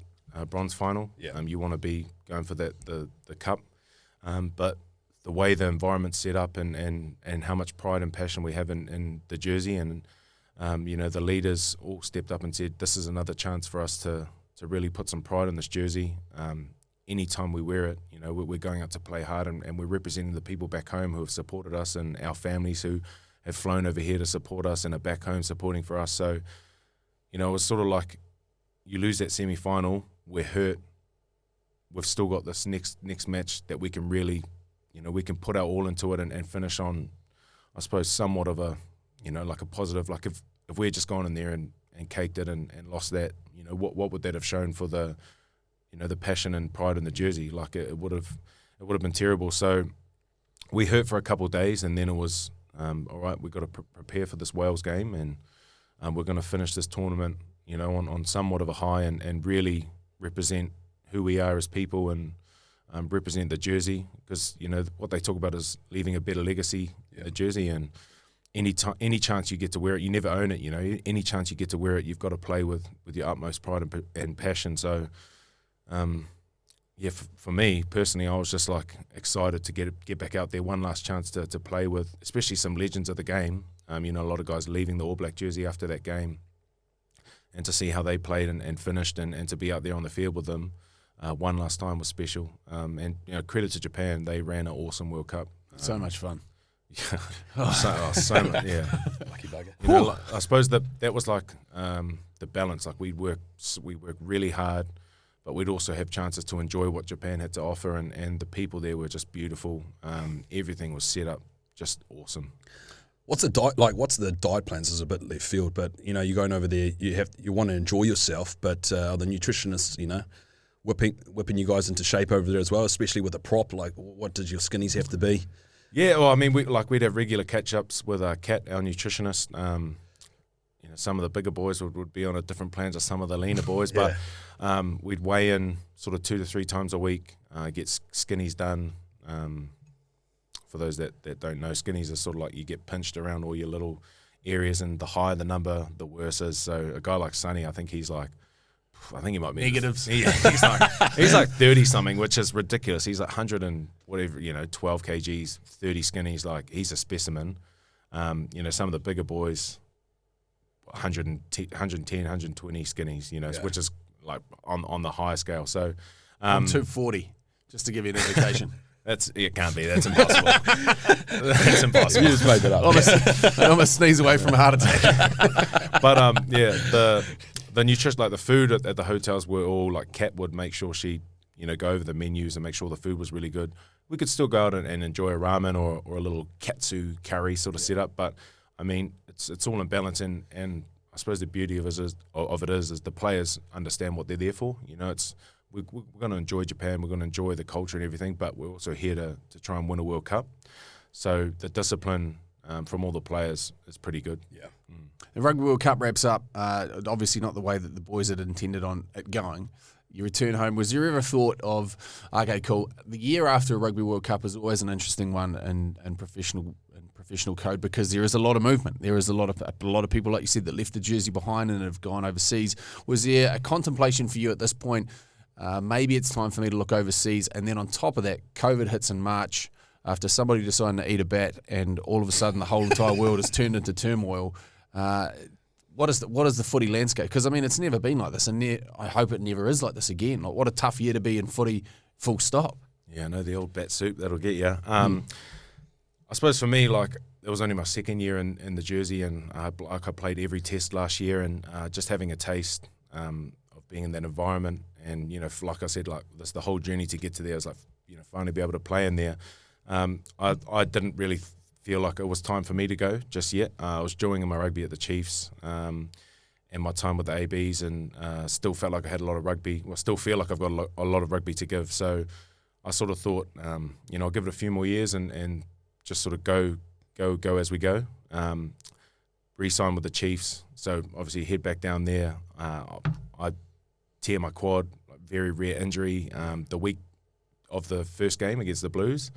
bronze final. Yeah. You want to be going for the cup, but the way the environment's set up and how much pride and passion we have in the jersey, and the leaders all stepped up and said this is another chance for us to really put some pride in this jersey. Anytime we wear it, we're going out to play hard, and we're representing the people back home who have supported us, and our families who have flown over here to support us and are back home supporting for us. So it was sort of like you lose that semi-final, we're hurt. We've still got this next match that we can really, we can put our all into it and finish on, I suppose, somewhat of a, like a positive. Like if we had just gone in there and caked it and lost that, what would that have shown for the, the passion and pride in the jersey? Like it would have been terrible. So we hurt for a couple of days, and then it was, all right, we've got to prepare for this Wales game, and we're going to finish this tournament, on somewhat of a high and really represent who we are as people and represent the jersey, because what they talk about is leaving a better legacy in the jersey, and any chance you get to wear it, you never own it. Any chance you get to wear it, you've got to play with your utmost pride and passion. So for me personally, I was just like excited to get back out there, one last chance to play with, especially some legends of the game. A lot of guys leaving the All Black jersey after that game, and to see how they played and finished, and to be out there on the field with them one last time was special. And credit to Japan, they ran an awesome World Cup. So much fun. so much, yeah. Lucky bugger. I suppose that was like the balance. Like we work really hard, but we'd also have chances to enjoy what Japan had to offer, and the people there were just beautiful. Everything was set up just awesome. What's the diet like? What's the diet plans? Is a bit left field, but you know, you're going over there. You want to enjoy yourself, but are the nutritionists, you know, whipping you guys into shape over there as well, especially with a prop. Like, what did your skinnies have to be? Yeah, well, I mean, we'd have regular catch-ups with Kat, our nutritionist. You know, some of the bigger boys would be on a different plans as some of the leaner boys, but we'd weigh in sort of 2 to 3 times a week, get skinnies done. For those that don't know, skinnies are sort of like you get pinched around all your little areas, and the higher the number, the worse is. So a guy like Sonny, I think he might be Negatives. He's like 30 something, which is ridiculous. He's like 100 and whatever, 12 kgs, 30 skinnies. Like, he's a specimen. You know, some of the bigger boys, 110, 120 skinnies. Which is like on the higher scale. So I'm 240, just to give you an indication. It can't be. That's impossible. That's impossible. You just made that up. I almost sneeze away from a heart attack. But the nutrition, like the food at the hotels, were all like, Kat would make sure she, go over the menus and make sure the food was really good. We could still go out and enjoy a ramen or a little katsu curry sort of setup, but I mean, it's all in balance, and I suppose the beauty of it is the players understand what they're there for. We're going to enjoy Japan, we're going to enjoy the culture and everything, but we're also here to try and win a World Cup. So the discipline from all the players is pretty good. Yeah. The Rugby World Cup wraps up, obviously not the way that the boys had intended on it going. You return home. Was there ever thought of, okay, cool, the year after a Rugby World Cup is always an interesting one in professional code, because there is a lot of movement. There is a lot of people, like you said, that left the jersey behind and have gone overseas. Was there a contemplation for you at this point? Maybe it's time for me to look overseas, and then on top of that, COVID hits in March after somebody deciding to eat a bat, and all of a sudden the whole entire world is turned into turmoil. What is the footy landscape? Because I mean, it's never been like this, and I hope it never is like this again. Like, what a tough year to be in footy. Full stop. Yeah, I know, the old bat soup, that'll get you. I suppose for me, like, it was only my second year in the jersey, and I played every test last year, and just having a taste of being in that environment. And, like I said, like, the whole journey to get to there was like, finally be able to play in there. I didn't really feel like it was time for me to go just yet. I was enjoying my rugby at the Chiefs and my time with the ABs, and still felt like I had a lot of rugby. Well, still feel like I've got a lot of rugby to give. So I sort of thought, I'll give it a few more years and just sort of go as we go. Re-sign with the Chiefs. So obviously head back down there. I tear my quad, very rare injury, the week of the first game against the Blues,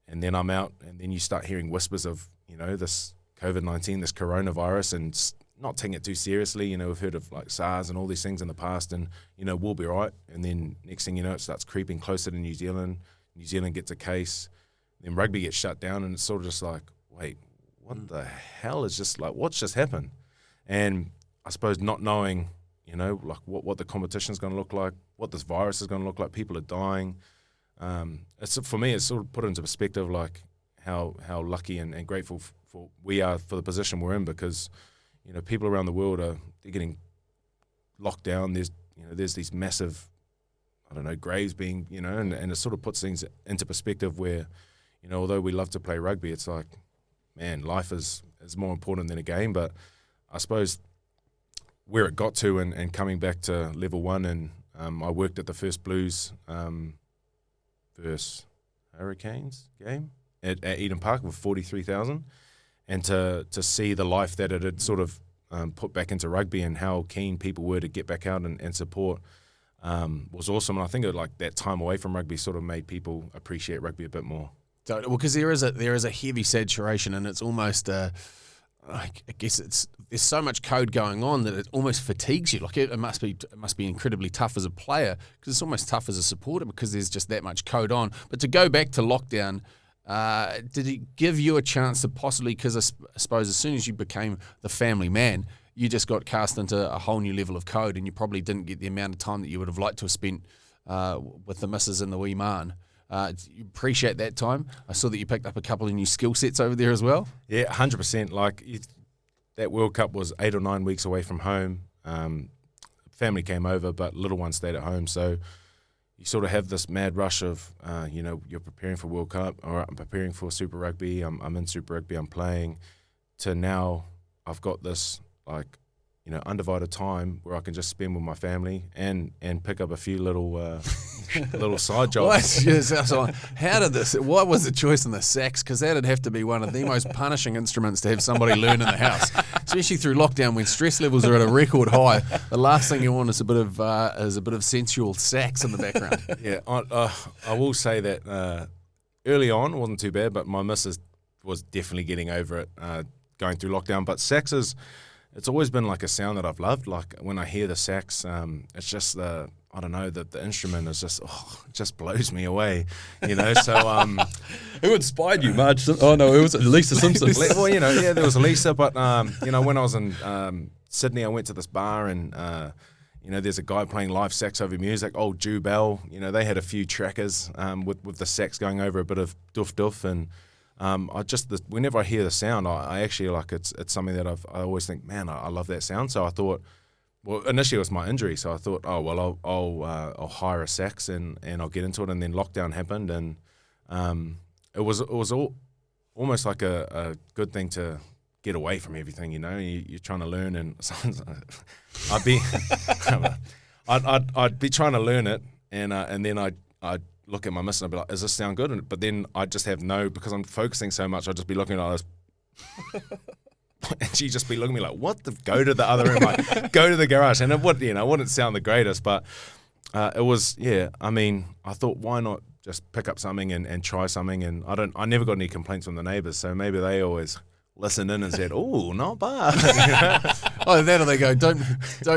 and then I'm out, and then you start hearing whispers of, this COVID-19, this coronavirus, and not taking it too seriously. We've heard of like SARS and all these things in the past, and, we'll be right. And then next thing you know, it starts creeping closer to New Zealand. New Zealand gets a case, then rugby gets shut down, and it's sort of just like, wait, what the hell is just like, what's just happened? And I suppose not knowing, like what the competition's going to look like, what this virus is going to look like, people are dying. For me, it's sort of put into perspective, like how lucky and grateful for we are for the position we're in, because, people around the world they're getting locked down. There's these massive, graves being, and it sort of puts things into perspective where, although we love to play rugby, it's like, man, life is more important than a game. But I suppose where it got to and coming back to level one, and I worked at the first Blues versus Hurricanes game at Eden Park with 43,000, and to see the life that it had sort of put back into rugby and how keen people were to get back out and support was awesome. And I think like that time away from rugby sort of made people appreciate rugby a bit more. Well, because there is a heavy saturation, and it's almost I guess there's so much code going on that it almost fatigues you. Like it must be incredibly tough as a player, because it's almost tough as a supporter because there's just that much code on. But to go back to lockdown, did it give you a chance to possibly, because I suppose as soon as you became the family man, you just got cast into a whole new level of code, and you probably didn't get the amount of time that you would have liked to have spent with the missus and the wee man. You appreciate that time. I saw that you picked up a couple of new skill sets over there as well. Yeah, 100%. Like that World Cup was 8 or 9 weeks away from home. family came over, but little one stayed at home. So you sort of have this mad rush of, you're preparing for World Cup, or I'm preparing for Super Rugby, I'm in Super Rugby, I'm playing, to now I've got this, like, undivided time where I can just spend with my family and pick up a few little little side jobs. Why was the choice in the sax? Because that'd have to be one of the most punishing instruments to have somebody learn in the house, especially through lockdown when stress levels are at a record high. The last thing you want is a bit of sensual sax in the background. Yeah, I will say that early on it wasn't too bad, but my missus was definitely getting over it going through lockdown. But sax it's always been like a sound that I've loved. Like when I hear the sax, it's just the instrument is just, it just blows me away, So who inspired you, Marge? Oh no, it was Lisa Simpson. Well, there was Lisa, but when I was in Sydney, I went to this bar and there's a guy playing live sax over music. Old Jew Bell, they had a few trackers with the sax going over a bit of doof doof and. Whenever I hear the sound, I actually like it's something that I always think, man, I love that sound. So I thought, well, initially it was my injury, so I thought, oh well, I'll hire a sax and I'll get into it. And then lockdown happened, and it was almost like a good thing to get away from everything. You're trying to learn, and I'd be trying to learn it, and then I'd look at my miss and I'd be like, does this sound good? But then I'd just have because I'm focusing so much, I'd just be looking at this. And she'd just be looking at me like, what? Go to the other room, like, go to the garage. And it wouldn't sound the greatest, but it was, I thought, why not just pick up something and try something? And I never got any complaints from the neighbours, so maybe they always listened in and said, oh, not bad. Oh, that or they go, don't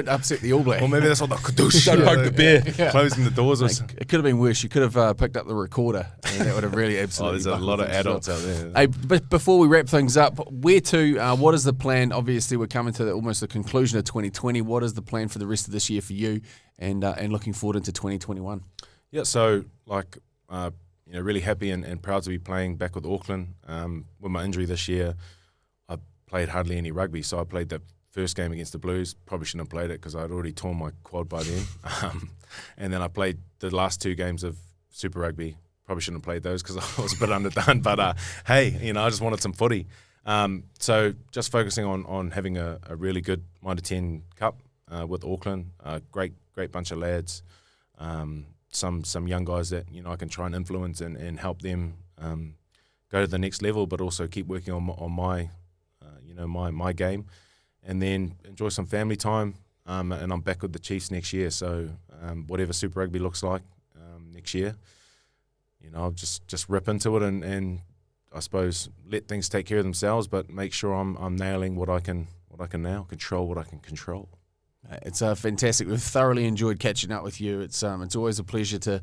upset the All Black. Or maybe that's what the kadoosh. Don't poke the bear. Yeah. Closing the doors. It could have been worse. You could have picked up the recorder, and that would have really absolutely. There's a lot of adults out there. Hey, but before we wrap things up, where to? What is the plan? Obviously, we're coming to almost the conclusion of 2020. What is the plan for the rest of this year for you, and looking forward into 2021? Yeah, so really happy and proud to be playing back with Auckland. With my injury this year, I played hardly any rugby, so I played the first game against the Blues. Probably shouldn't have played it because I'd already torn my quad by then. And then I played the last 2 games of Super Rugby. Probably shouldn't have played those because I was a bit underdone. But hey, I just wanted some footy. So just focusing on having a really good 9-10 cup with Auckland. Great bunch of lads. Some young guys that I can try and influence and help them go to the next level, but also keep working on my my game. And then enjoy some family time, and I'm back with the Chiefs next year. So whatever Super Rugby looks like next year, I'll just rip into it and I suppose let things take care of themselves, but make sure I'm nailing what I can nail, control what I can control. It's fantastic. We've thoroughly enjoyed catching up with you. It's always a pleasure to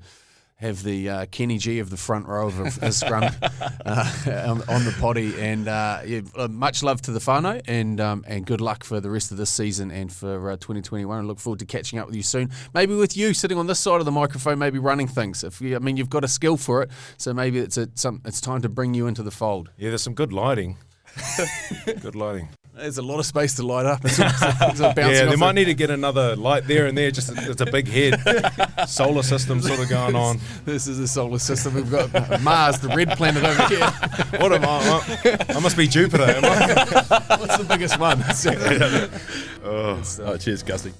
have the Kenny G of the front row of a scrum on the potty, and much love to the whānau, and good luck for the rest of this season and for 2021. I look forward to catching up with you soon. Maybe with you sitting on this side of the microphone, maybe running things. You've got a skill for it, so maybe it's time to bring you into the fold. Yeah, there's some good lighting. Good lighting. There's a lot of space to light up. It's they might need to get another light there and there. Just it's a big head. Solar system sort of going on. This is a solar system. We've got Mars, the red planet over here. What am I? I must be Jupiter. Am I? What's the biggest one? Cheers, Gusty.